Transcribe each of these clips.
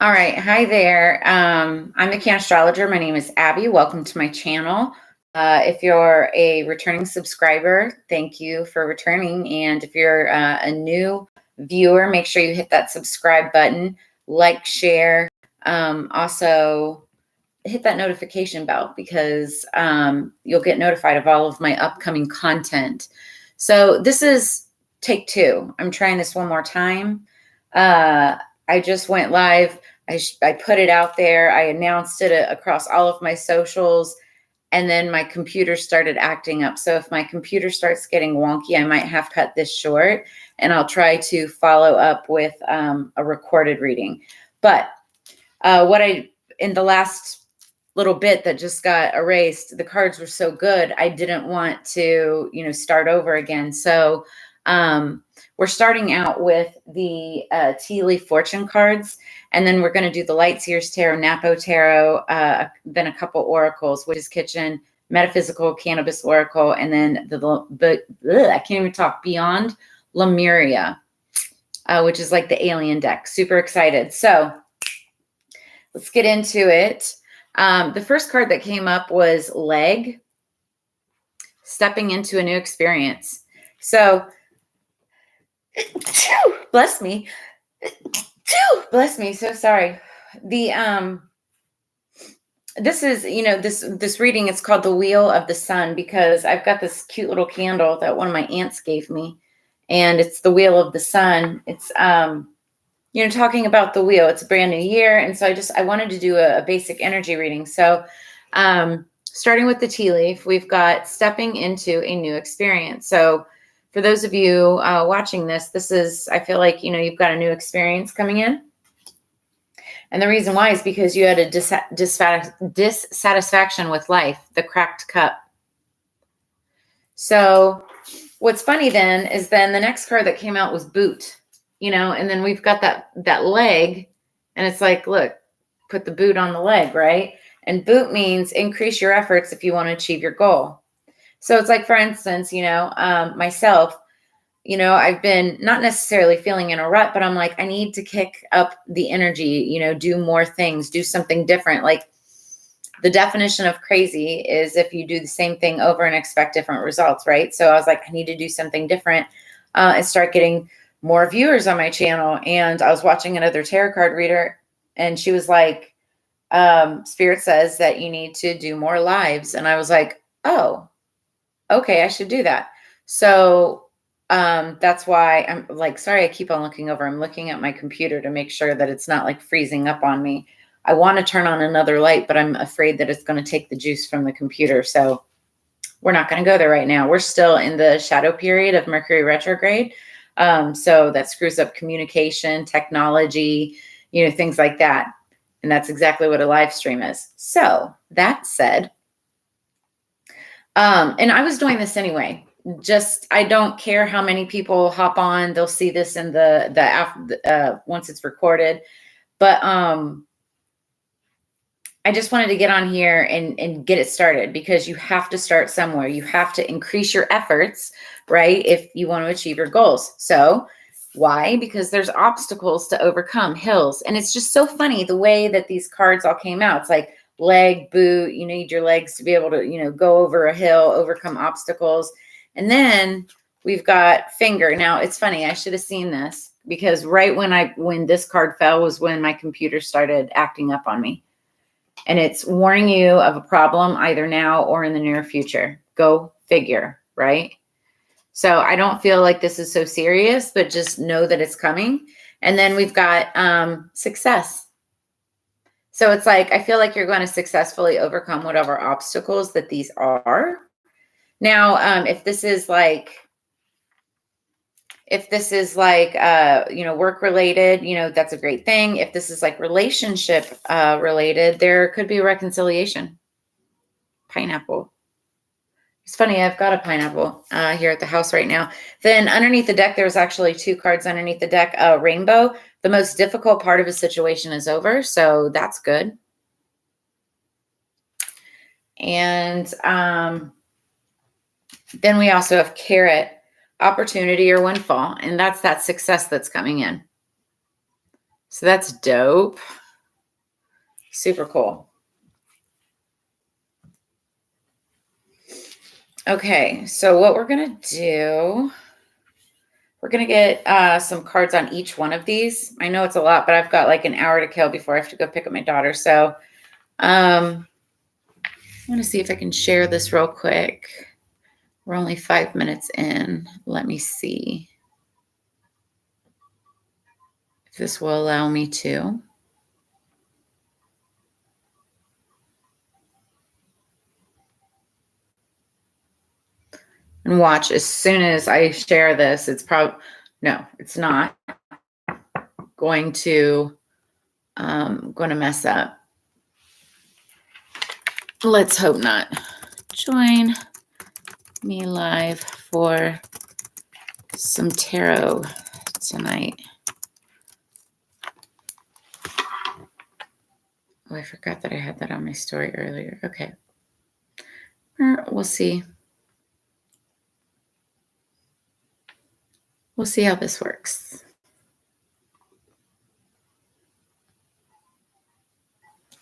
All right. Hi there. I'm the Cannastrologer. My name is Abby. Welcome to my channel. If you're a returning subscriber, thank you for returning. And if you're a new viewer, make sure you hit that subscribe button, like, share. Also, hit that notification bell because you'll get notified of all of my upcoming content. So this is take two. I'm trying this one more time. I just went live. I put it out there. I announced it across all of my socials, and then my computer started acting up. So if my computer starts getting wonky, I might have cut this short, and I'll try to follow up with a recorded reading. But in the last little bit that just got erased, the cards were so good, I didn't want to, start over again. So we're starting out with the tea leaf fortune cards, and then we're going to do the Light Seers Tarot, Napo Tarot, then a couple oracles, Witch's Kitchen, Metaphysical, Cannabis Oracle, and then I can't even talk, Beyond Lemuria, which is like the alien deck. Super excited. So let's get into it. The first card that came up was Leg, stepping into a new experience. So bless me. Bless me. So sorry. This is, this reading, it's called The Wheel of the Sun because I've got this cute little candle that one of my aunts gave me, and it's the Wheel of the Sun. It's, talking about the wheel. It's a brand new year. And so I wanted to do a basic energy reading. So, starting with the tea leaf, we've got stepping into a new experience. So for those of you watching this is, I feel like, you've got a new experience coming in. And the reason why is because you had a dissatisfaction with life, the cracked cup. So what's funny then is the next card that came out was boot, and then we've got that leg, and it's like, look, put the boot on the leg, right? And boot means increase your efforts if you want to achieve your goal. So it's like, for instance, myself, I've been not necessarily feeling in a rut, but I'm like, I need to kick up the energy, do more things, do something different. Like the definition of crazy is if you do the same thing over and expect different results, right? So I was like, I need to do something different and start getting more viewers on my channel. And I was watching another tarot card reader, and she was like, Spirit says that you need to do more lives. And I was like, oh, okay, I should do that. So that's why I'm like, sorry, I keep on looking over. I'm looking at my computer to make sure that it's not like freezing up on me. I want to turn on another light, but I'm afraid that it's going to take the juice from the computer. So we're not going to go there right now. We're still in the shadow period of Mercury retrograde. So that screws up communication, technology, things like that. And that's exactly what a live stream is. So that said, and I was doing this anyway. I don't care how many people hop on. They'll see this in once it's recorded. But I just wanted to get on here and get it started, because you have to start somewhere. You have to increase your efforts, right? If you want to achieve your goals. So why? Because there's obstacles to overcome, hills. And it's just so funny the way that these cards all came out. It's like leg, boot, you need your legs to be able to, go over a hill, overcome obstacles. And then we've got finger. Now it's funny. I should have seen this, because right when this card fell was when my computer started acting up on me. And it's warning you of a problem either now or in the near future. Go figure, right? So I don't feel like this is so serious, but just know that it's coming. And then we've got success. So it's like, I feel like you're going to successfully overcome whatever obstacles that these are. Now, if this is like, work related, that's a great thing. If this is like relationship related, there could be reconciliation. Pineapple. It's funny, I've got a pineapple here at the house right now. Then underneath the deck, there's actually two cards underneath the deck. Rainbow. The most difficult part of a situation is over, so that's good. And then we also have carrot. Opportunity or windfall, and that's that success that's coming in. So that's dope. Super cool. Okay, so what we're going to do, we're going to get some cards on each one of these. I know it's a lot, but I've got like an hour to kill before I have to go pick up my daughter. So I'm going to see if I can share this real quick. We're only 5 minutes in. Let me see if this will allow me to. And watch, as soon as I share this, it's probably, no, it's not going to mess up. Let's hope not. Join me live for some tarot tonight. Oh, I forgot that I had that on my story earlier. Okay. We'll see. We'll see how this works.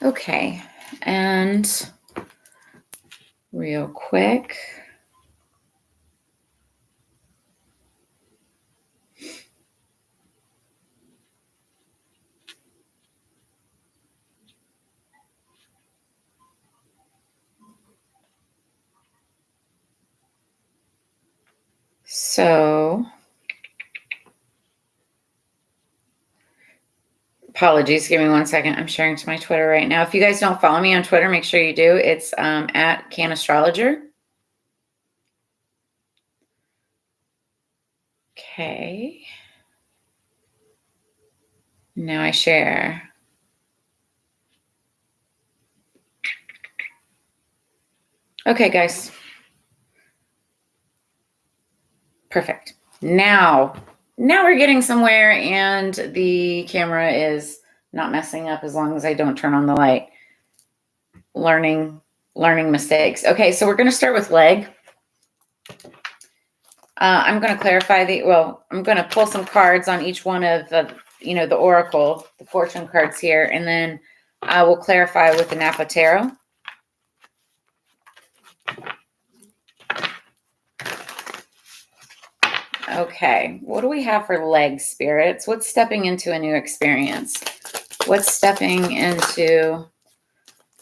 Okay. And real quick. So, apologies. Give me 1 second. I'm sharing to my Twitter right now. If you guys don't follow me on Twitter, make sure you do. It's at Cannastrologer. Okay. Now I share. Okay, guys. Perfect. Now we're getting somewhere, and the camera is not messing up as long as I don't turn on the light. Learning mistakes. Okay, so we're going to start with leg. I'm going to clarify I'm going to pull some cards on each one of the oracle, the fortune cards here, and then I will clarify with the Napo Tarot. Okay, what do we have for leg, spirits? What's stepping into a new experience? What's stepping into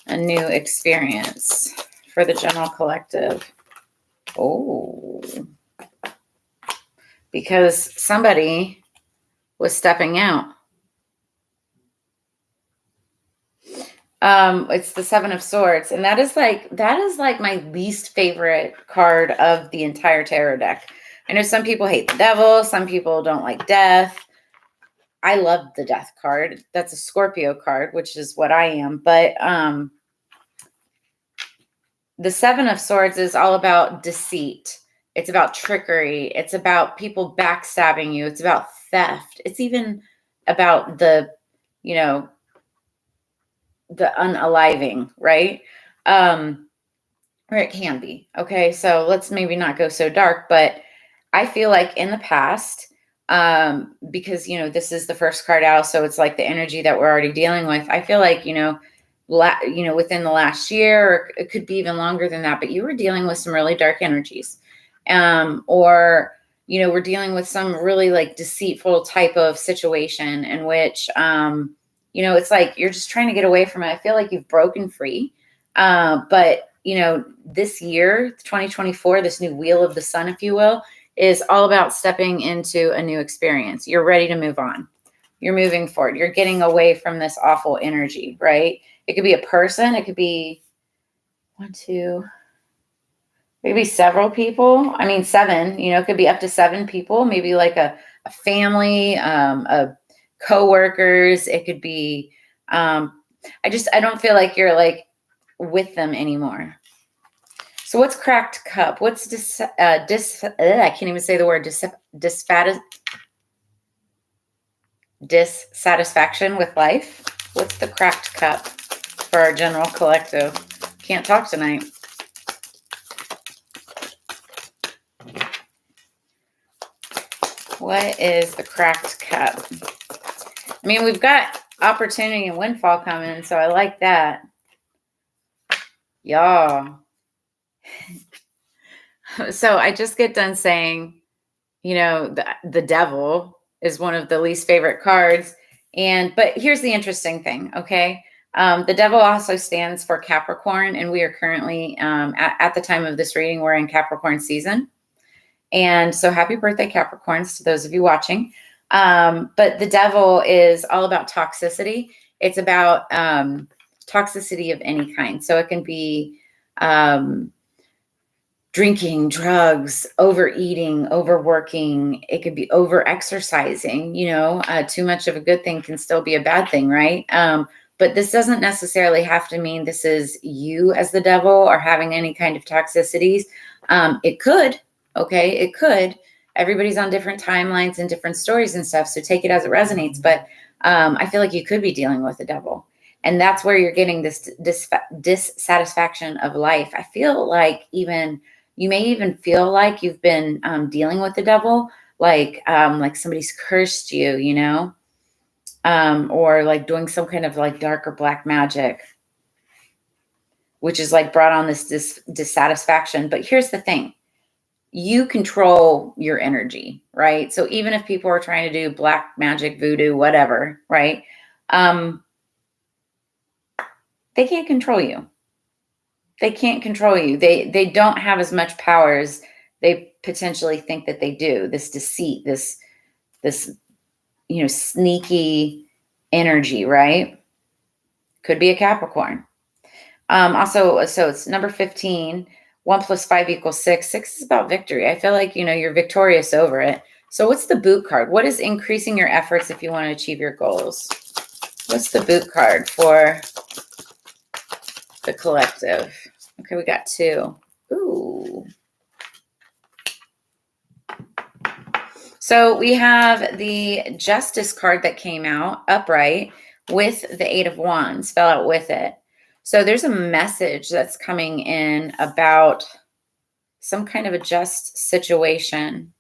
a new experience for the general collective? Oh, because somebody was stepping out. It's the Seven of Swords, and that is like my least favorite card of the entire tarot deck. I know some people hate the devil, some people don't like death. I love the death card. That's a Scorpio card, which is what I am. But the Seven of Swords is all about deceit. It's about trickery. It's about people backstabbing you. It's about theft. It's even about the unaliving, right? Or it can be. Okay, so let's maybe not go so dark, but I feel like in the past, because, this is the first card out, so it's like the energy that we're already dealing with. I feel like, within the last year, or it could be even longer than that, but you were dealing with some really dark energies. Or, we're dealing with some really like deceitful type of situation in which, it's like you're just trying to get away from it. I feel like you've broken free. But, this year, 2024, this new wheel of the sun, if you will, is all about stepping into a new experience. You're ready to move on. You're moving forward. You're getting away from this awful energy, right? It could be a person. It could be maybe several people. I mean, 7, it could be up to 7 people, maybe like a family, a co-workers. It could be, I don't feel like you're like with them anymore. So what's cracked cup? What's I can't even say the word, dissatisfaction with life? What's the cracked cup for our general collective? Can't talk tonight. What is the cracked cup? I mean, we've got opportunity and windfall coming. So I like that. Y'all. So I just get done saying, you know, the devil is one of the least favorite cards. But here's the interesting thing, okay? The devil also stands for Capricorn, and we are currently, at the time of this reading, we're in Capricorn season. And so happy birthday, Capricorns, to those of you watching. But the devil is all about toxicity. It's about toxicity of any kind. So it can be drinking, drugs, overeating, overworking. It could be over-exercising. You know, too much of a good thing can still be a bad thing, right? But this doesn't necessarily have to mean this is you as the devil or having any kind of toxicities. It could, okay? It could. Everybody's on different timelines and different stories and stuff, so take it as it resonates. But I feel like you could be dealing with the devil. And that's where you're getting this dissatisfaction of life. I feel like you may even feel like you've been dealing with the devil, like somebody's cursed you, you know, or like doing some kind of like dark or black magic, which is like brought on this dissatisfaction. But here's the thing. You control your energy, right? So even if people are trying to do black magic, voodoo, whatever, right? They can't control you. They can't control you. They don't have as much power as they potentially think that they do. This deceit, this you know, sneaky energy, right? Could be a Capricorn. Also, so it's number 15. 1 + 5 = 6. 6 is about victory. I feel like, you know, you're victorious over it. So what's the boot card? What is increasing your efforts if you want to achieve your goals? What's the boot card for the collective? Okay, we got 2. Ooh. So we have the Justice card that came out upright with the 8 of Wands, fell out with it. So there's a message that's coming in about some kind of a just situation.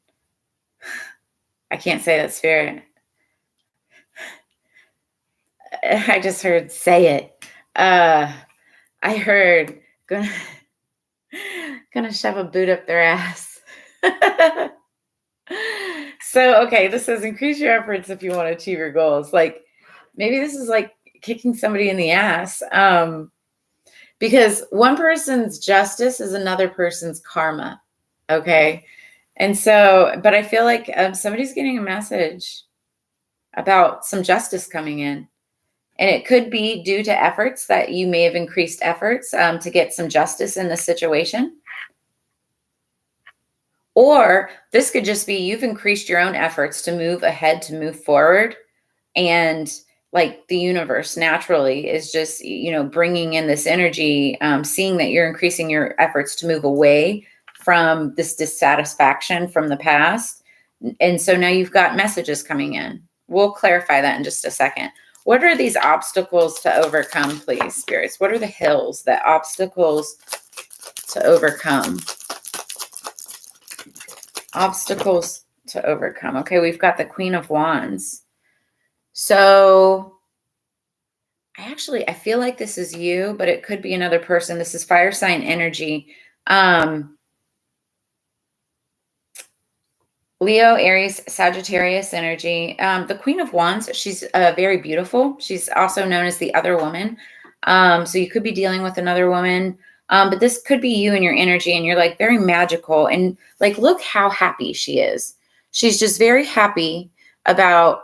I can't say that, Spirit. I just heard say it. I heard gonna shove a boot up their ass. So, okay, this says increase your efforts if you want to achieve your goals. Like maybe this is like kicking somebody in the ass. Because one person's justice is another person's karma. Okay. And so, but I feel like somebody's getting a message about some justice coming in. And it could be due to efforts that you may have increased efforts to get some justice in the situation. Or this could just be you've increased your own efforts to move ahead, to move forward. And like the universe naturally is just, you know, bringing in this energy, seeing that you're increasing your efforts to move away from this dissatisfaction from the past. And so now you've got messages coming in. We'll clarify that in just a second. What are these obstacles to overcome, please, spirits? What are the hills, the obstacles to overcome? Obstacles to overcome. Okay, we've got the Queen of Wands. So I feel like this is you, but it could be another person. This is fire sign energy. Leo, Aries, Sagittarius energy. The Queen of Wands, she's very beautiful. She's also known as the other woman. So you could be dealing with another woman. But this could be you and your energy, and you're like very magical. And like, look how happy she is. She's just very happy about,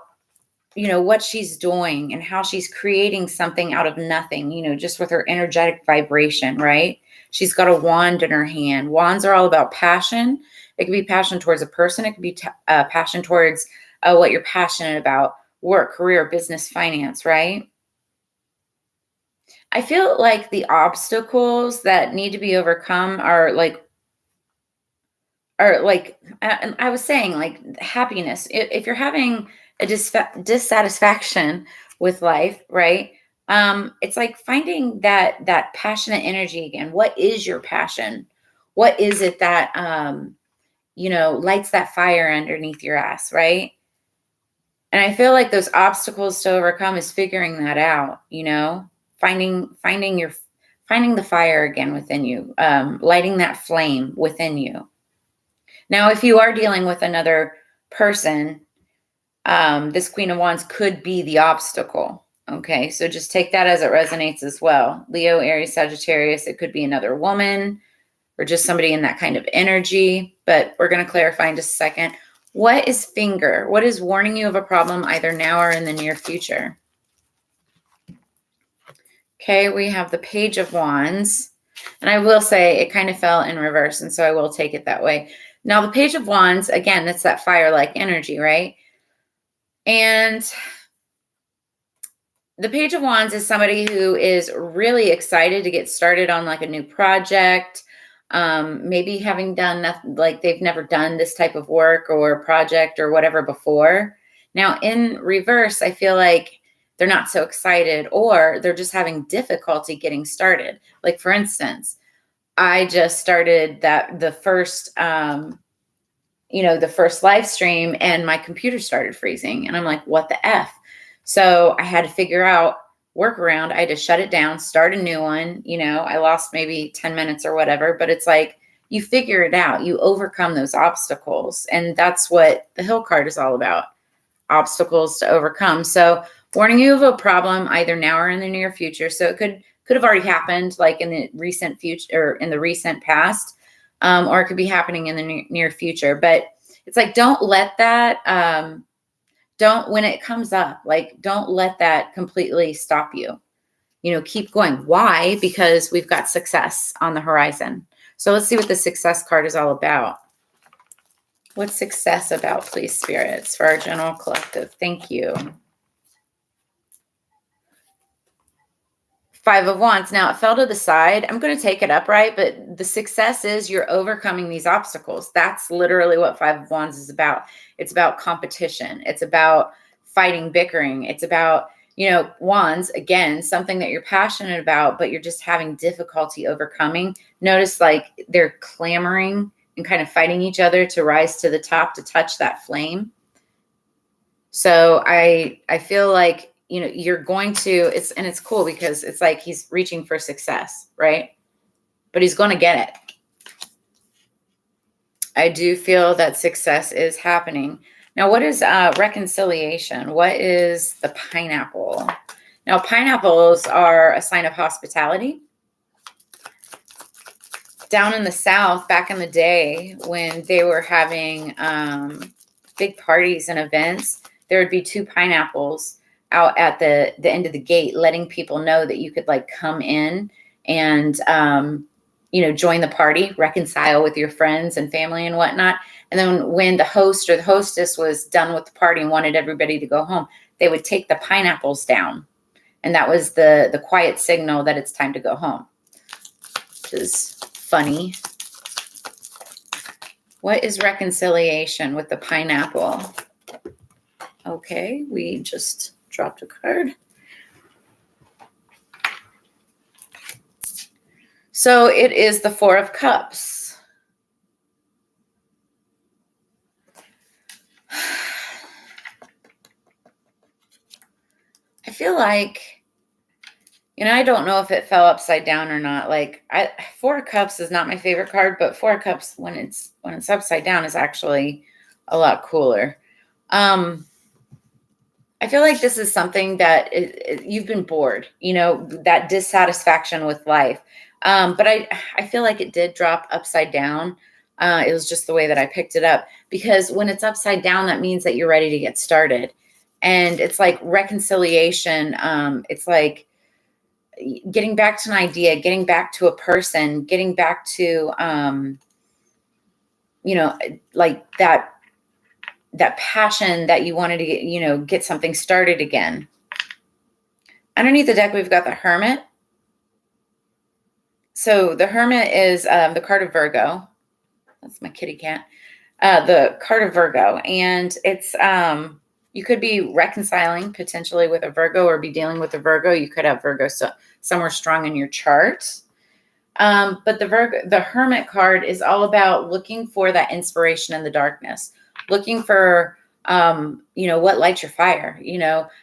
you know, what she's doing and how she's creating something out of nothing, you know, just with her energetic vibration, right? She's got a wand in her hand. Wands are all about passion. It could be passion towards a person. It could be passion towards what you're passionate about, work, career, business, finance, right? I feel like the obstacles that need to be overcome are like, and I was saying like happiness. If you're having a dissatisfaction with life, right? It's like finding that passionate energy again. What is your passion? What is it that, you know, lights that fire underneath your ass, right? And I feel like those obstacles to overcome is figuring that out, you know, finding the fire again within you, lighting that flame within you. Now, if you are dealing with another person, this Queen of Wands could be the obstacle. Okay, so just take that as it resonates as well. Leo, Aries, Sagittarius, it could be another woman or just somebody in that kind of energy, but we're going to clarify in just a second. What is finger? What is warning you of a problem either now or in the near future? Okay, we have the Page of Wands. And I will say it kind of fell in reverse, and so I will take it that way. Now, the Page of Wands, again, that's that fire-like energy, right? And the Page of Wands is somebody who is really excited to get started on like a new project, maybe having done nothing, like they've never done this type of work or project or whatever before. Now, in reverse, I feel like they're not so excited, or they're just having difficulty getting started. Like, for instance, I just started the first live stream, and my computer started freezing, and I'm like, what the F? So I had to figure out workaround. I had to shut it down, start a new one. You know, I lost maybe 10 minutes or whatever, but it's like, you figure it out, you overcome those obstacles. And that's what the Hill card is all about, obstacles to overcome. So warning you of a problem either now or in the near future. So it could have already happened, like in the recent future or in the recent past, or it could be happening in the near future. But it's like, don't let that, when it comes up, like, don't let that completely stop you. You know, keep going. Why? Because we've got success on the horizon. So let's see what the success card is all about. What's success about, please, spirits, for our general collective? Thank you. Five of Wands. Now, it fell to the side. I'm going to take it upright, but the success is you're overcoming these obstacles. That's literally what Five of Wands is about. It's about competition. It's about fighting, bickering. It's about, you know, wands, again, something that you're passionate about, but you're just having difficulty overcoming. Notice like they're clamoring and kind of fighting each other to rise to the top, to touch that flame. So I feel like, you know, you're going to, it's cool because it's like he's reaching for success, right? But he's going to get it. I do feel that success is happening. Now, what is reconciliation? What is the pineapple? Now, pineapples are a sign of hospitality. Down in the South, back in the day, when they were having big parties and events, there would be 2 pineapples out at the end of the gate, letting people know that you could like come in and, you know, join the party, reconcile with your friends and family and whatnot. And then when the host or the hostess was done with the party and wanted everybody to go home, they would take the pineapples down. And that was the quiet signal that it's time to go home, which is funny. What is reconciliation with the pineapple? Okay, we just dropped a card. So it is the Four of Cups. I feel like, you know, I don't know if it fell upside down or not. Like, Four of Cups is not my favorite card, but Four of Cups when it's upside down is actually a lot cooler. I feel like this is something that you've been bored, you know, that dissatisfaction with life. But I feel like it did drop upside down. It was just the way that I picked it up, because when it's upside down, that means that you're ready to get started. And it's like reconciliation. It's like getting back to an idea, getting back to a person, getting back to, you know, like that passion that you wanted to get, you know, get something started again. Underneath the deck, we've got the Hermit. So the Hermit is the card of Virgo. That's my kitty cat. The card of Virgo. And it's, you could be reconciling potentially with a Virgo or be dealing with a Virgo. You could have Virgo somewhere strong in your chart. But the Hermit card is all about looking for that inspiration in the darkness, looking for What lights your fire?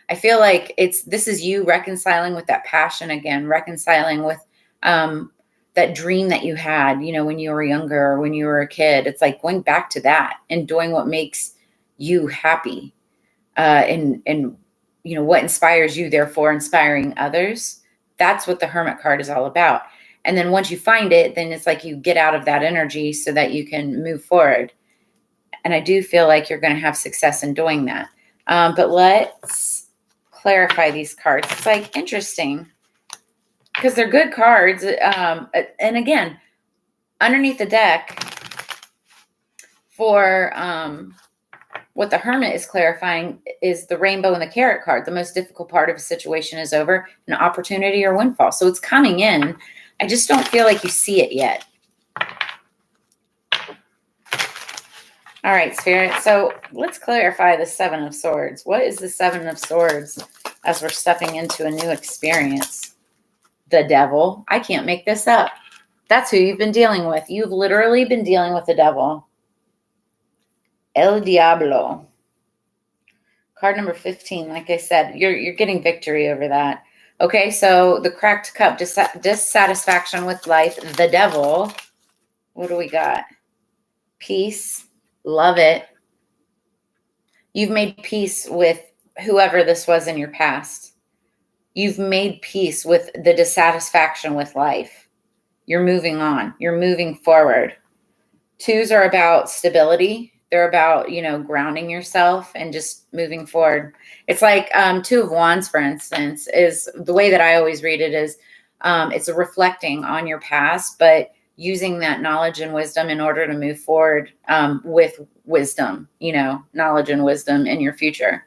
I feel like this is you reconciling with that passion again, reconciling with that dream that you had, when you were younger or when you were a kid. It's like going back to that and doing what makes you happy, and what inspires you, therefore inspiring others. That's what the Hermit card is all about. And then once you find it, then it's like you get out of that energy so that you can move forward. And I do feel like you're going to have success in doing that. But let's clarify these cards. It's like interesting because they're good cards. And again, underneath the deck for what the Hermit is clarifying is the Rainbow and the Carrot card. The most difficult part of a situation is over, an opportunity or windfall. So it's coming in. I just don't feel like you see it yet. All right, Spirit. So let's clarify the Seven of Swords. What is the Seven of Swords as we're stepping into a new experience? The Devil. I can't make this up. That's who you've been dealing with. You've literally been dealing with the devil. El Diablo. Card number 15. Like I said, you're getting victory over that. Okay, so the Cracked Cup, dissatisfaction with life. The Devil. What do we got? Peace. Love it. You've made peace with whoever this was in your past. You've made peace with the dissatisfaction with life. You're moving on. You're moving forward. Twos are about stability. They're about, grounding yourself and just moving forward. It's like Two of Wands, for instance, is the way that I always read it is it's a reflecting on your past, but using that knowledge and wisdom in order to move forward with wisdom, knowledge and wisdom in your future.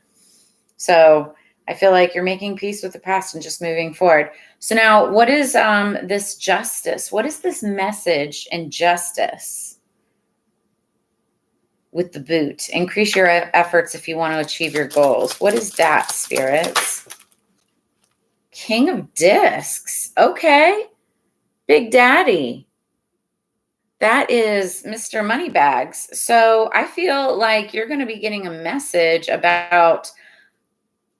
So I feel like you're making peace with the past and just moving forward. So now what is this justice? What is this message and justice with the boot? Increase your efforts if you want to achieve your goals. What is that, spirits? King of Discs. Okay. Big Daddy. That is Mr. Moneybags. So I feel like you're going to be getting a message about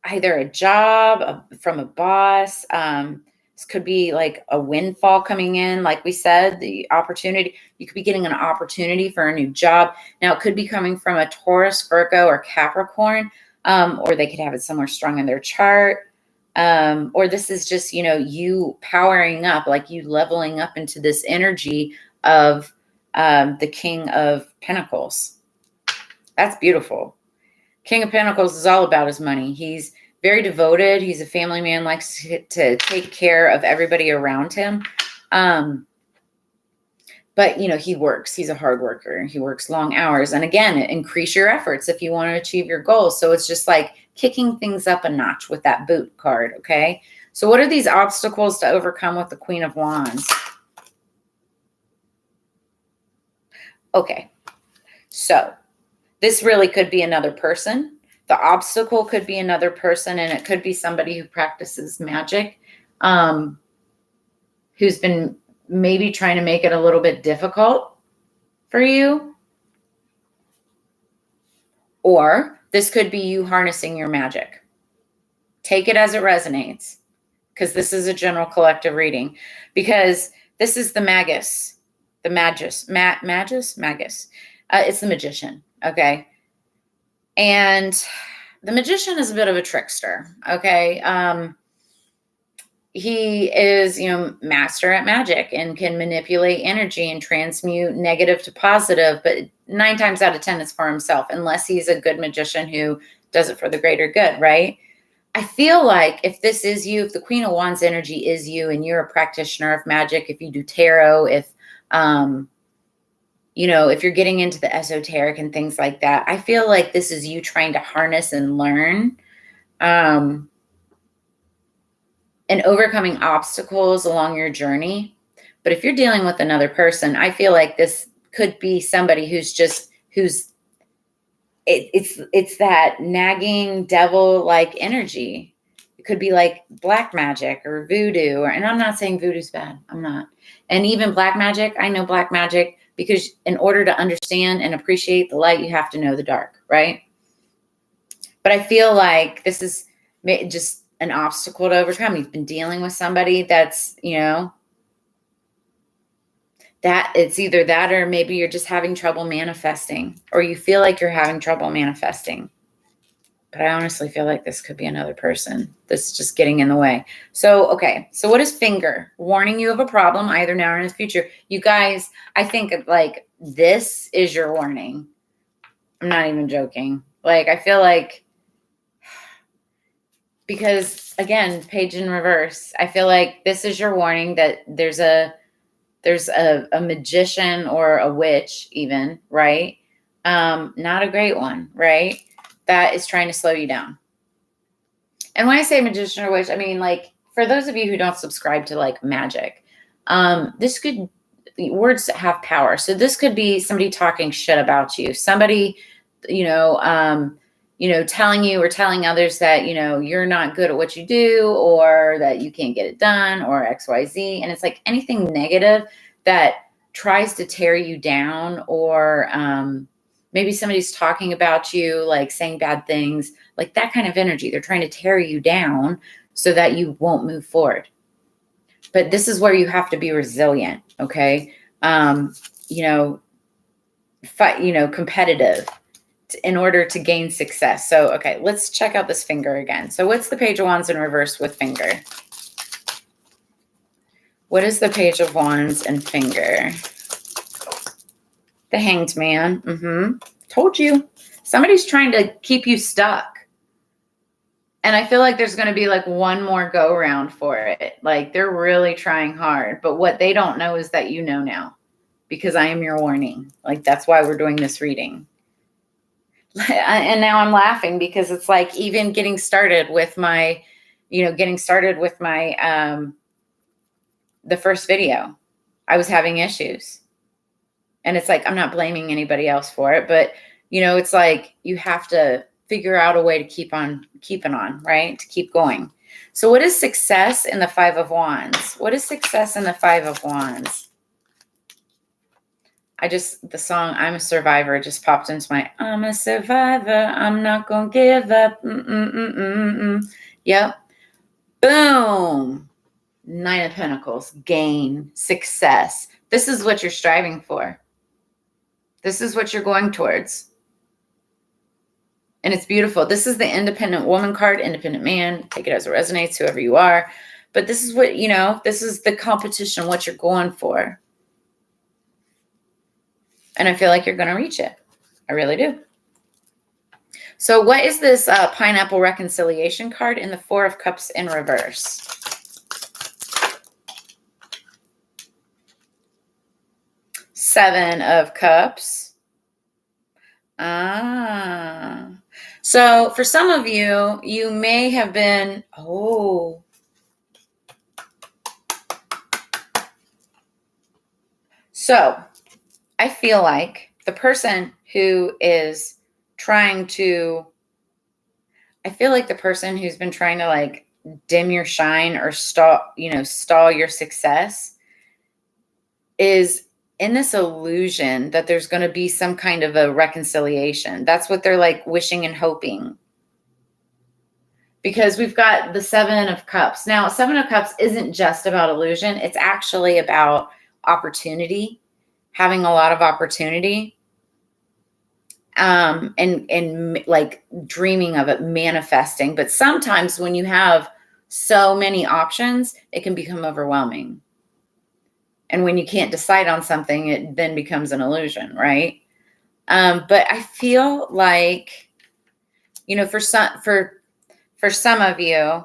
either a job from a boss. This could be like a windfall coming in. Like we said, the opportunity, you could be getting an opportunity for a new job. Now it could be coming from a Taurus, Virgo, or Capricorn, or they could have it somewhere strong in their chart. Or this is just, you powering up, like you leveling up into this energy of the King of Pentacles. That's beautiful. King of Pentacles is all about his money. He's very devoted. He's a family man, likes to take care of everybody around him. But, he works. He's a hard worker. He works long hours. And again, increase your efforts if you want to achieve your goals. So it's just like kicking things up a notch with that boot card, okay? So what are these obstacles to overcome with the Queen of Wands? Okay, so this really could be another person. The obstacle could be another person, and it could be somebody who practices magic, who's been maybe trying to make it a little bit difficult for you. Or this could be you harnessing your magic. Take it as it resonates, because this is a general collective reading, because this is the Magus. The Magus. It's the magician, okay? And the magician is a bit of a trickster, okay? He is, master at magic and can manipulate energy and transmute negative to positive, but 9 times out of 10 it's for himself, unless he's a good magician who does it for the greater good, right? I feel like if this is you, if the Queen of Wands energy is you and you're a practitioner of magic, if you do tarot, if you're getting into the esoteric and things like that, I feel like this is you trying to harness and learn, and overcoming obstacles along your journey. But if you're dealing with another person, I feel like this could be somebody it's that nagging devil-like energy. It could be like black magic or voodoo, and I'm not saying voodoo's bad. I'm not. And even black magic, I know black magic, because in order to understand and appreciate the light, you have to know the dark, right? But I feel like this is just an obstacle to overcome. You've been dealing with somebody that's, that it's either that or maybe you're just having trouble manifesting, or you feel like you're having trouble manifesting. But I honestly feel like this could be another person that's just getting in the way. So, okay. So what is finger? Warning you of a problem either now or in the future. You guys, I think like this is your warning. I'm not even joking. Like, I feel like, because again, page in reverse, I feel like this is your warning that there's a magician or a witch even, right? Not a great one, right? That is trying to slow you down. And when I say magician or witch, I mean, like, for those of you who don't subscribe to like Magick, words have power. So this could be somebody talking shit about you, somebody, telling you or telling others that, you're not good at what you do, or that you can't get it done, or XYZ. And it's like anything negative that tries to tear you down, or maybe somebody's talking about you, like saying bad things, like that kind of energy. They're trying to tear you down so that you won't move forward. But this is where you have to be resilient. Okay. Competitive in order to gain success. So, okay, let's check out this finger again. So what's the Page of Wands in reverse with finger? What is the Page of Wands and finger? The Hanged Man. Told you. Somebody's trying to keep you stuck. And I feel like there's going to be like one more go around for it. Like, they're really trying hard. But what they don't know is that you know now. Because I am your warning. Like, that's why we're doing this reading. And now I'm laughing because it's like, even getting started with my, the first video, I was having issues. And it's like, I'm not blaming anybody else for it, but it's like, you have to figure out a way to keep on keeping on, right? To keep going. So what is success in the Five of Wands? What is success in the Five of Wands? The song I'm a Survivor just popped into my, I'm a survivor, I'm not gonna give up. Yep. Boom. Nine of Pentacles, gain, success. This is what you're striving for. This is what you're going towards. And it's beautiful. This is the independent woman card, independent man. Take it as it resonates, whoever you are. But this is what, this is the competition, what you're going for. And I feel like you're going to reach it. I really do. So what is this pineapple reconciliation card in the Four of Cups in reverse? Seven of Cups. So for some of you, you may have been, So I feel like the person who is trying to, I feel like the person who's been trying to like dim your shine or stall your success is in this illusion that there's going to be some kind of a reconciliation. That's what they're like wishing and hoping. Because we've got the Seven of Cups. Now, Seven of Cups isn't just about illusion. It's actually about opportunity, having a lot of opportunity, and like dreaming of it, manifesting. But sometimes when you have so many options, it can become overwhelming. And when you can't decide on something, it then becomes an illusion, right? But I feel like, for some of you,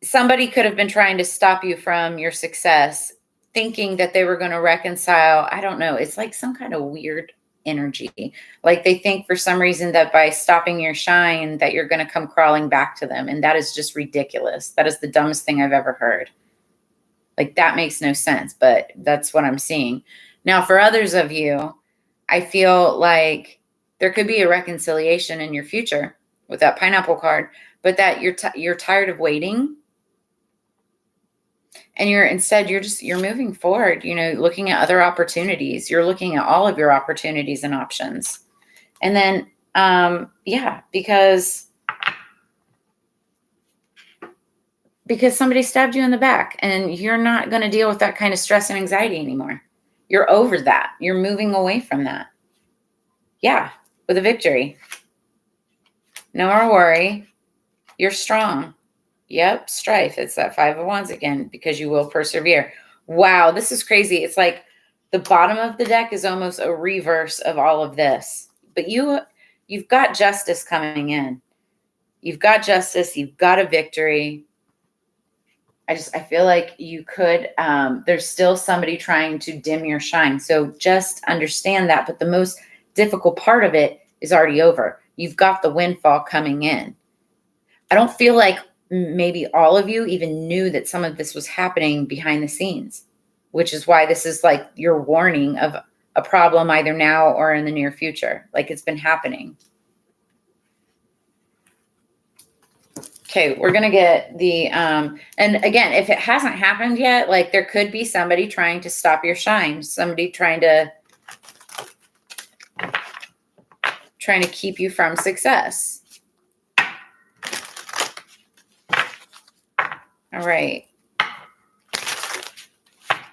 somebody could have been trying to stop you from your success, thinking that they were going to reconcile. I don't know. It's like some kind of weird energy. Like they think for some reason that by stopping your shine, that you're going to come crawling back to them. And that is just ridiculous. That is the dumbest thing I've ever heard. Like, that makes no sense, but that's what I'm seeing. Now, for others of you, I feel like there could be a reconciliation in your future with that pineapple card, but that you're tired of waiting. And you're moving forward, looking at other opportunities. You're looking at all of your opportunities and options. And then Yeah, because somebody stabbed you in the back, and you're not going to deal with that kind of stress and anxiety anymore. You're over that. You're moving away from that. Yeah, with a victory. No more worry. You're strong. Yep, strife. It's that 5 of Wands again, because you will persevere. Wow, this is crazy. It's like the bottom of the deck is almost a reverse of all of this. But you've got justice coming in. You've got justice. You've got a victory. I feel like you could, there's still somebody trying to dim your shine. So just understand that. But the most difficult part of it is already over. You've got the windfall coming in. I don't feel like maybe all of you even knew that some of this was happening behind the scenes, which is why this is like your warning of a problem either now or in the near future. Like it's been happening. Okay, we're going to get the, and again, if it hasn't happened yet, like there could be somebody trying to stop your shine, somebody trying to keep you from success. All right.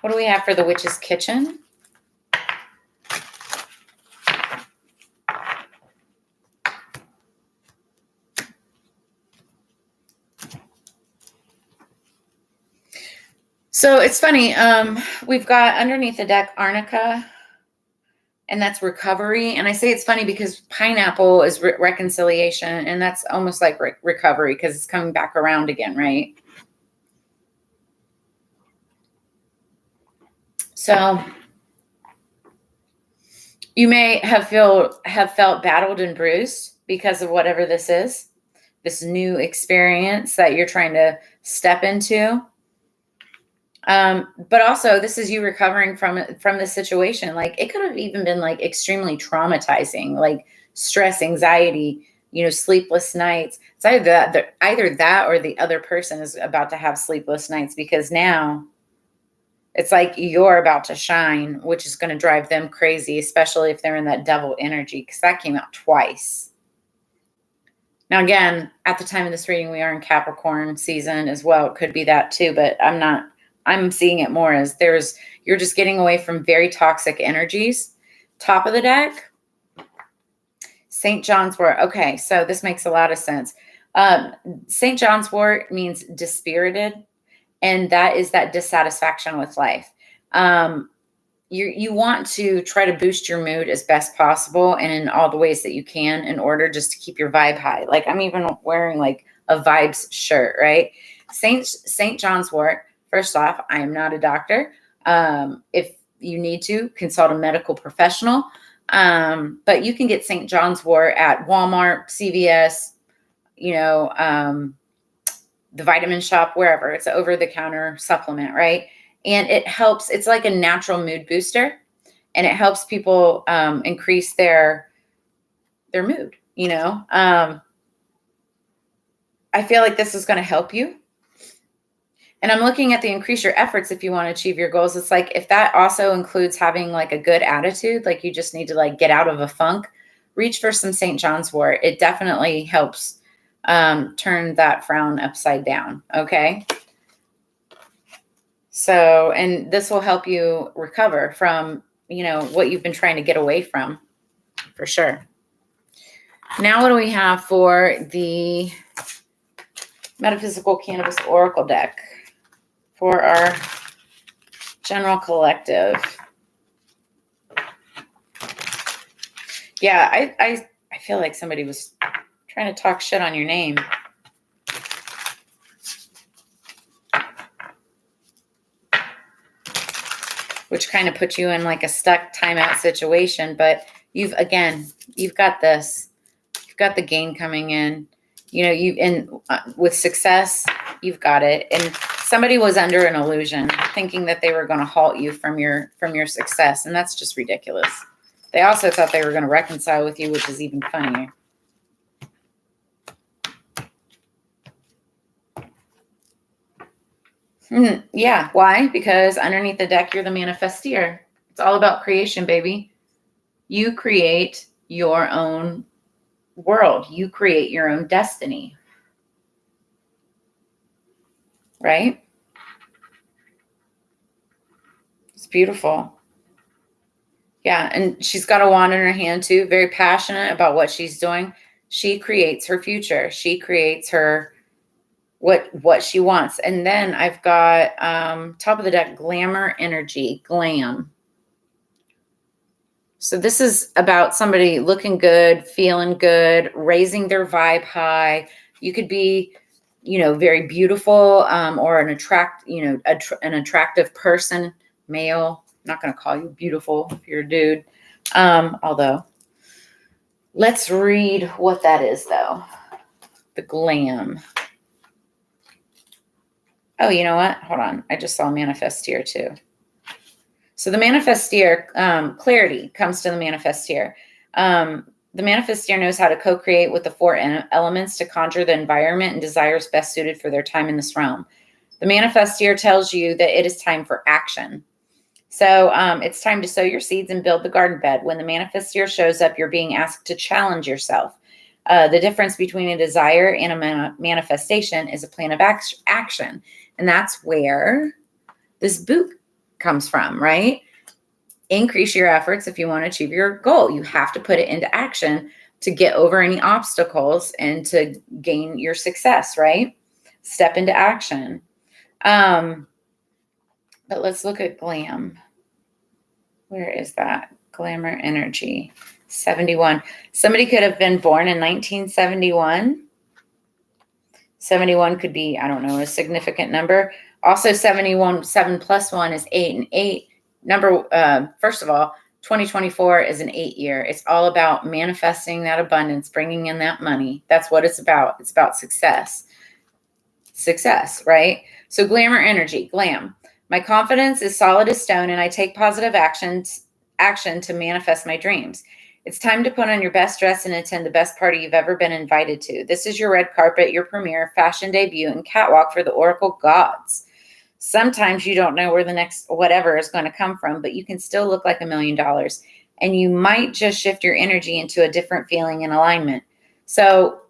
What do we have for the Witch's Kitchen? So it's funny. We've got underneath the deck Arnica, and that's recovery. And I say it's funny because pineapple is reconciliation, and that's almost like recovery because it's coming back around again, right? So you may have felt battled and bruised because of whatever this is, this new experience that you're trying to step into. But also this is you recovering from the situation. Like it could have even been like extremely traumatizing, like stress, anxiety, sleepless nights. It's either that or the other person is about to have sleepless nights, because now it's like you're about to shine, which is going to drive them crazy, especially if they're in that devil energy, because that came out twice. Now, again, at the time of this reading, we are in Capricorn season as well. It could be that too, but I'm seeing it more as you're just getting away from very toxic energies. Top of the deck, St. John's wort. Okay, so this makes a lot of sense. St. John's wort means dispirited, and that is that dissatisfaction with life. You want to try to boost your mood as best possible and in all the ways that you can in order just to keep your vibe high. Like I'm even wearing like a vibes shirt, right? St. John's wort. First off, I am not a doctor. If you need to, consult a medical professional. But you can get St. John's wort at Walmart, CVS, the vitamin shop, wherever. It's an over-the-counter supplement, right? And it helps. It's like a natural mood booster, and it helps people increase their mood. I feel like this is going to help you. And I'm looking at the increase your efforts if you want to achieve your goals. It's like if that also includes having like a good attitude, like you just need to like get out of a funk, reach for some St. John's wort. It definitely helps turn that frown upside down. Okay. So, and this will help you recover from, what you've been trying to get away from, for sure. Now, what do we have for the Metaphysical Cannabis Oracle deck for our general collective? Yeah, I feel like somebody was trying to talk shit on your name. Which kind of puts you in like a stuck timeout situation. But you've got this. You've got the gain coming in. With success, you've got it. And somebody was under an illusion, thinking that they were going to halt you from your success, and that's just ridiculous. They also thought they were going to reconcile with you, which is even funnier. Yeah. Why? Because underneath the deck, you're the manifesteer. It's all about creation, baby. You create your own world. You create your own destiny. Right? It's beautiful. Yeah, and she's got a wand in her hand too, very passionate about what she's doing. She creates her future. She creates her what she wants. And then I've got top of the deck, glamour energy, glam. So this is about somebody looking good, feeling good, raising their vibe high. You could be, very beautiful, or an attractive person, male. I'm not going to call you beautiful if you're a dude. Although, let's read what that is, though. The glam. Oh, you know what? Hold on. I just saw manifesteer too. So the manifesteer, clarity comes to the manifesteer. The manifesteer knows how to co-create with the four elements to conjure the environment and desires best suited for their time in this realm. The manifesteer tells you that it is time for action. So it's time to sow your seeds and build the garden bed. When the manifesteer shows up, you're being asked to challenge yourself. The difference between a desire and a manifestation is a plan of action. And that's where this boot comes from, right? Increase your efforts if you want to achieve your goal. You have to put it into action to get over any obstacles and to gain your success, right? Step into action. But let's look at glam. Where is that? Glamour energy. 71. Somebody could have been born in 1971. 71 could be, I don't know, a significant number. Also, 71, 7 plus 1 is 8, and 8 number. First of all, 2024 is an 8 year. It's all about manifesting that abundance, bringing in that money. That's what it's about. It's about success. Success, right? So glamour energy, glam. My confidence is solid as stone, and I take positive action to manifest my dreams. It's time to put on your best dress and attend the best party you've ever been invited to. This is your red carpet, your premiere, fashion debut, and catwalk for the Oracle gods. Sometimes you don't know where the next whatever is going to come from, but you can still look like $1 million. And you might just shift your energy into a different feeling and alignment. So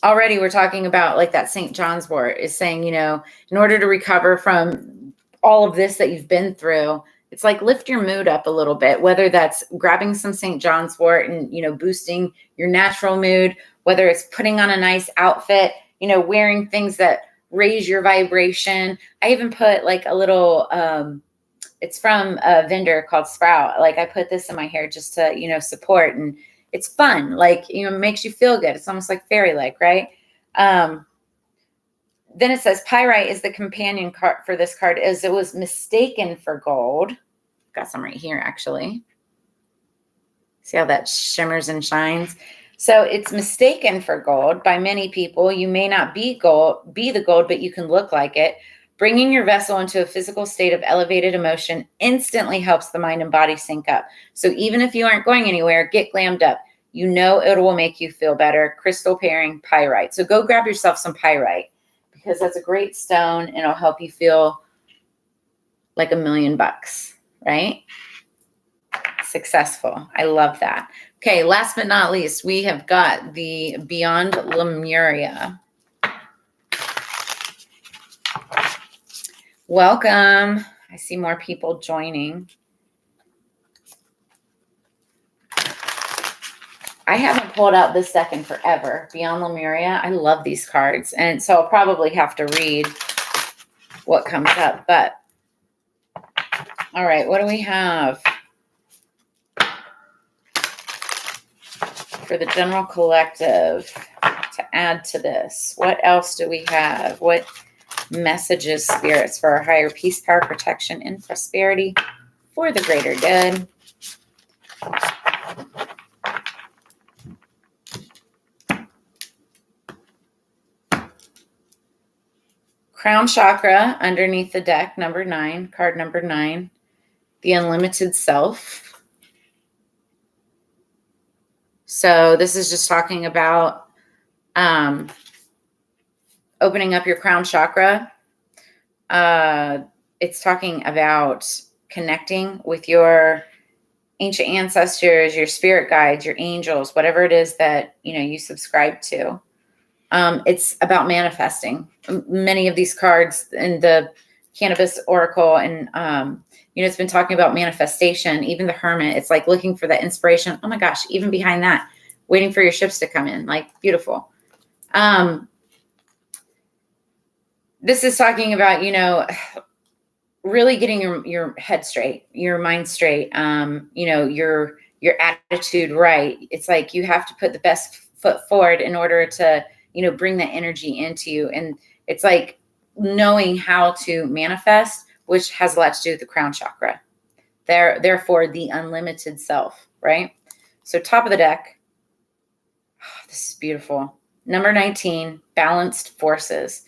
already we're talking about like that St. John's wort is saying, in order to recover from all of this that you've been through, it's like lift your mood up a little bit, whether that's grabbing some St. John's wort and, boosting your natural mood, whether it's putting on a nice outfit, wearing things that raise your vibration. I even put like a little, it's from a vendor called Sprout. Like I put this in my hair just to, support, and it's fun. Like, it makes you feel good. It's almost like fairy-like, right? Then it says pyrite is the companion card for this card, as it was mistaken for gold. Got some right here, actually. See how that shimmers and shines? So it's mistaken for gold by many people. You may not be the gold, but you can look like it. Bringing your vessel into a physical state of elevated emotion instantly helps the mind and body sync up. So even if you aren't going anywhere, get glammed up. It will make you feel better. Crystal pairing, pyrite. So go grab yourself some pyrite, because that's a great stone and it'll help you feel like $1 million, right? Successful. I love that. Okay, last but not least, we have got the Beyond Lemuria. Welcome. I see more people joining. I haven't pulled out this deck in forever. Beyond Lemuria. I love these cards. And so I'll probably have to read what comes up. But, all right, what do we have for the general collective to add to this? What else do we have? What messages, spirits, for our higher peace, power, protection, and prosperity for the greater good? Crown chakra underneath the deck, number 9, card number 9, the unlimited self. So this is just talking about opening up your crown chakra. It's talking about connecting with your ancient ancestors, your spirit guides, your angels, whatever it is that, you subscribe to. It's about manifesting. Many of these cards in the Cannabis Oracle and, it's been talking about manifestation. Even the Hermit, it's like looking for that inspiration. Oh my gosh, even behind that, waiting for your ships to come in, like beautiful. This is talking about, really getting your head straight, your mind straight, your attitude right. It's like you have to put the best foot forward in order to, bring that energy into you. And it's like knowing how to manifest, which has a lot to do with the crown chakra. Therefore, the unlimited self, right? So top of the deck. Oh, this is beautiful. Number 19, balanced forces.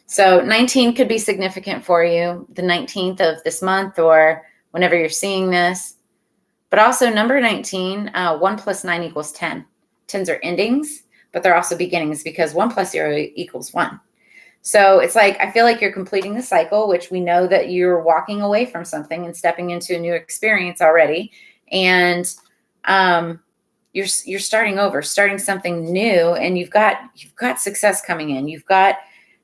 So 19 could be significant for you, the 19th of this month or whenever you're seeing this. But also number 19, 1 plus 9 equals 10. 10s are endings, but they're also beginnings because 1 plus 0 equals 1. So it's like, I feel like you're completing the cycle, which we know that you're walking away from something and stepping into a new experience already. And you're starting over, starting something new, and you've got success coming in. You've got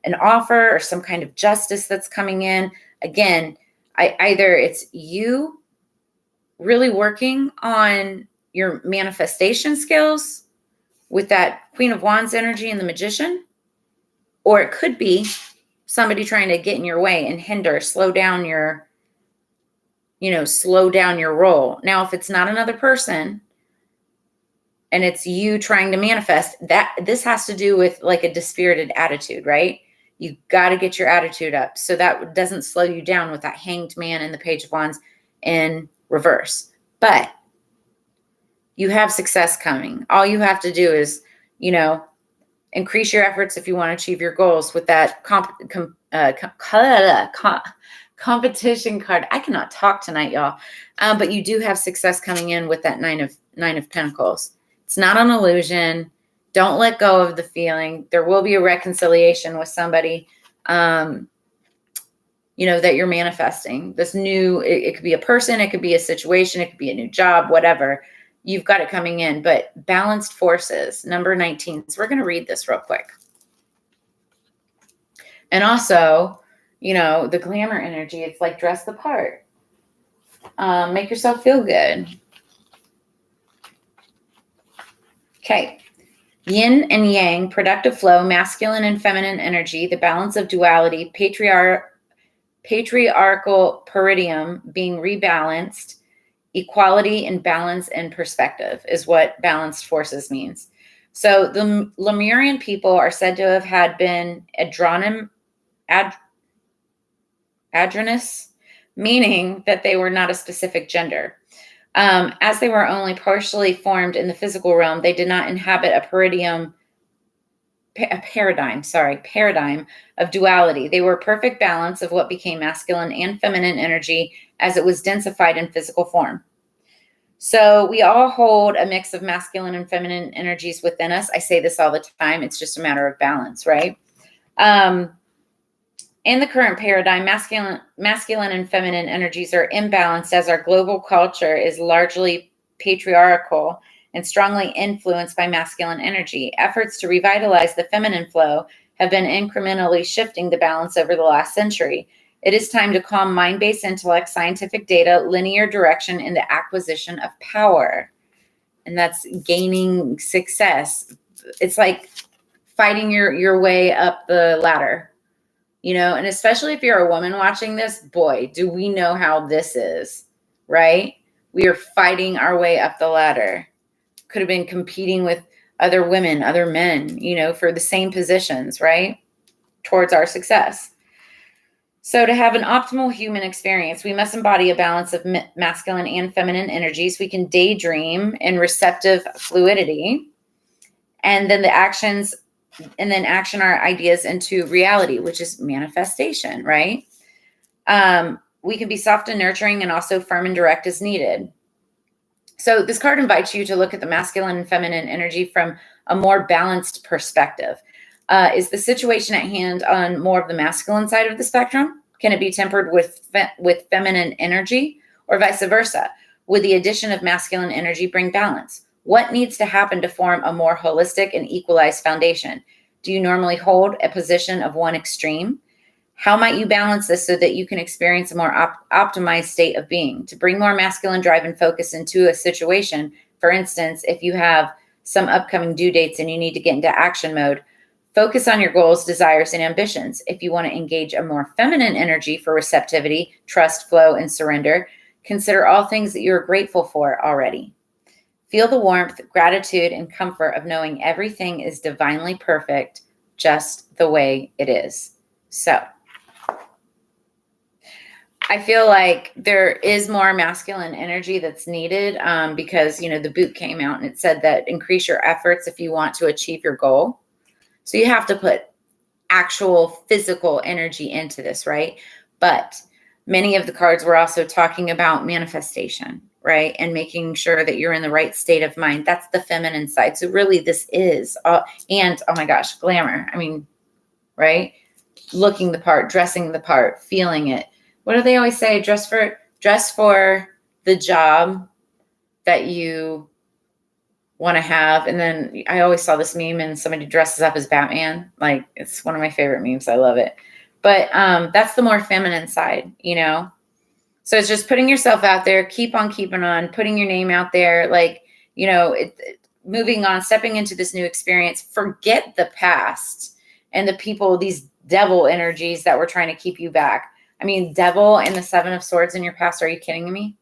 an offer or some kind of justice that's coming in. Again, either it's you really working on your manifestation skills with that Queen of Wands energy and the Magician, or it could be somebody trying to get in your way and hinder, slow down your role. Now, if it's not another person and it's you trying to manifest, that this has to do with like a dispirited attitude, right? You got to get your attitude up so that doesn't slow you down with that Hanged Man and the Page of Wands in reverse. But you have success coming. All you have to do is, increase your efforts if you want to achieve your goals with that competition card. I cannot talk tonight, y'all. But you do have success coming in with that Nine of Pentacles. It's not an illusion. Don't let go of the feeling. There will be a reconciliation with somebody, that you're manifesting. This new, it could be a person, it could be a situation, it could be a new job, whatever. You've got it coming in, but balanced forces, number 19. So we're going to read this real quick. And also, the glamour energy, it's like dress the part. Make yourself feel good. Okay. Yin and yang, productive flow, masculine and feminine energy, the balance of duality, patriarchal peridium being rebalanced, equality and balance and perspective is what balanced forces means. So the Lemurian people are said to have had been androgynous, meaning that they were not a specific gender. As they were only partially formed in the physical realm, they did not inhabit a paradigm of duality. They were a perfect balance of what became masculine and feminine energy as it was densified in physical form. So we all hold a mix of masculine and feminine energies within us. I say this all the time. It's just a matter of balance, right? In the current paradigm, masculine and feminine energies are imbalanced as our global culture is largely patriarchal and strongly influenced by masculine energy. Efforts to revitalize the feminine flow have been incrementally shifting the balance over the last century. It is time to calm mind-based intellect, scientific data, linear direction in the acquisition of power. And that's gaining success. It's like fighting your way up the ladder. And especially if you're a woman watching this, boy, do we know how this is, right? We are fighting our way up the ladder. Could have been competing with other women, other men, for the same positions, right? Towards our success. So to have an optimal human experience, we must embody a balance of masculine and feminine energies. We can daydream in receptive fluidity, and then action our ideas into reality, which is manifestation, right? We can be soft and nurturing and also firm and direct as needed. So this card invites you to look at the masculine and feminine energy from a more balanced perspective. Is the situation at hand on more of the masculine side of the spectrum? Can it be tempered with feminine energy, or vice versa? Would the addition of masculine energy bring balance? What needs to happen to form a more holistic and equalized foundation? Do you normally hold a position of one extreme? How might you balance this so that you can experience a more optimized state of being? To bring more masculine drive and focus into a situation, for instance, if you have some upcoming due dates and you need to get into action mode, focus on your goals, desires, and ambitions. If you want to engage a more feminine energy for receptivity, trust, flow, and surrender, consider all things that you're grateful for already. Feel the warmth, gratitude, and comfort of knowing everything is divinely perfect just the way it is. So, I feel like there is more masculine energy that's needed because, you know, the book came out and it said that increase your efforts if you want to achieve your goal. So you have to put actual physical energy into this, right? But many of the cards were also talking about manifestation, right? And making sure that you're in the right state of mind. That's the feminine side. So really this is, and oh my gosh, glamour. I mean, right? Looking the part, dressing the part, feeling it. What do they always say? Dress for the job that you want to have. And then I always saw this meme and somebody dresses up as Batman. Like, it's one of my favorite memes. I love it. But that's the more feminine side, you know? So it's just putting yourself out there, keep on keeping on, putting your name out there, like, you know, moving on, stepping into this new experience. Forget the past and the people, these devil energies that were trying to keep you back. I mean, devil and the 7 of Swords in your past. Are you kidding me?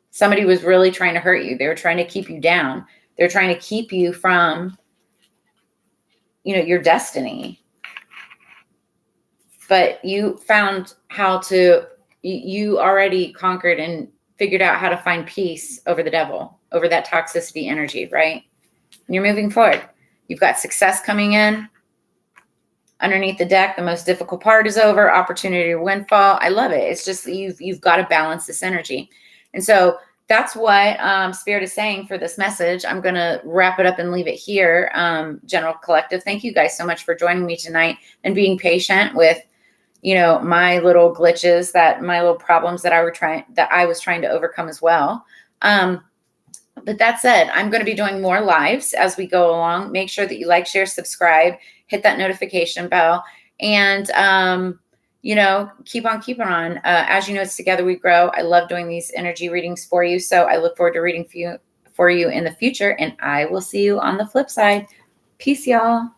Somebody was really trying to hurt you. They were trying to keep you down. They're trying to keep you from, you know, your destiny. But you found how to, you already conquered and figured out how to find peace over the devil, over that toxicity energy, right? And you're moving forward. You've got success coming in. Underneath the deck, the most difficult part is over. Opportunity or windfall. I love it. It's just you've got to balance this energy. And so that's what Spirit is saying for this message. I'm going to wrap it up and leave it here. General Collective, thank you guys so much for joining me tonight and being patient with, you know, my little glitches, my little problems that I was trying to overcome as well. But that said, I'm going to be doing more lives as we go along. Make sure that you like, share, subscribe, hit that notification bell, and, you know, keep on keeping on. As you know, it's together we grow. I love doing these energy readings for you. So I look forward to reading for you in the future, and I will see you on the flip side. Peace, y'all.